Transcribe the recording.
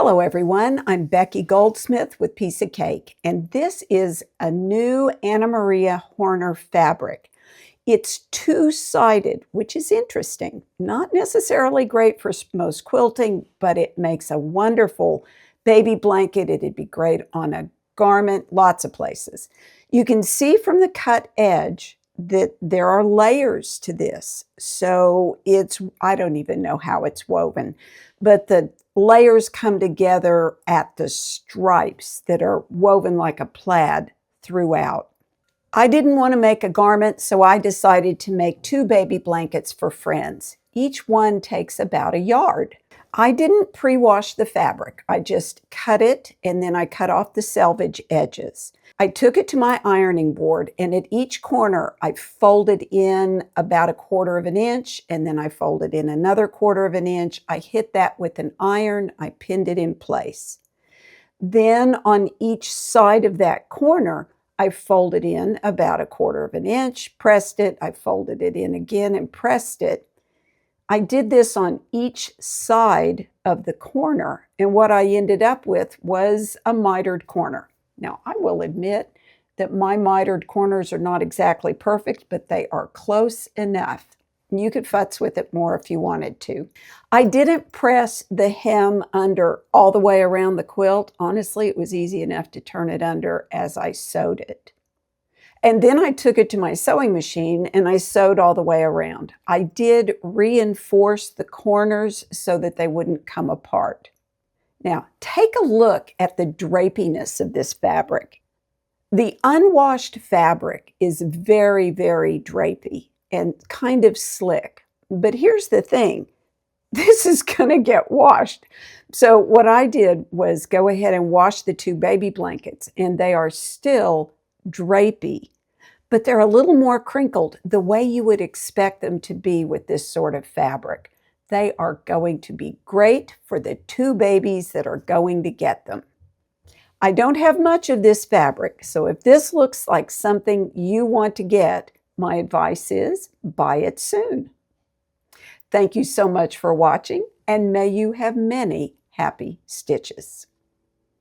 Hello everyone, I'm Becky Goldsmith with Piece of Cake, and this is a new Anna Maria Horner fabric. It's two-sided, which is interesting. Not necessarily great for most quilting, but it makes a wonderful baby blanket. It'd be great on a garment, lots of places. You can see from the cut edge that there are layers to this. So I don't even know how it's woven, but the layers come together at the stripes that are woven like a plaid throughout. I didn't want to make a garment, so I decided to make two baby blankets for friends. Each one takes about a yard. I didn't pre-wash the fabric. I just cut it, and then I cut off the selvage edges. I took it to my ironing board, and at each corner I folded in about 1/4 of an inch, and then I folded in another 1/4 of an inch. I hit that with an iron. I pinned it in place. Then on each side of that corner, I folded in about 1/4 of an inch, pressed it. I folded it in again and pressed it. I did this on each side of the corner, and what I ended up with was a mitered corner. Now, I will admit that my mitered corners are not exactly perfect, but they are close enough. You could futz with it more if you wanted to. I didn't press the hem under all the way around the quilt. Honestly, it was easy enough to turn it under as I sewed it. And then I took it to my sewing machine and I sewed all the way around. I did reinforce the corners so that they wouldn't come apart. Now, take a look at the drapiness of this fabric. The unwashed fabric is very, very drapey and kind of slick. But here's the thing, this is going to get washed. So what I did was go ahead and wash the two baby blankets, and they are still drapey, but they're a little more crinkled the way you would expect them to be with this sort of fabric. They are going to be great for the two babies that are going to get them. I don't have much of this fabric, so if this looks like something you want to get, my advice is buy it soon. Thank you so much for watching, and may you have many happy stitches.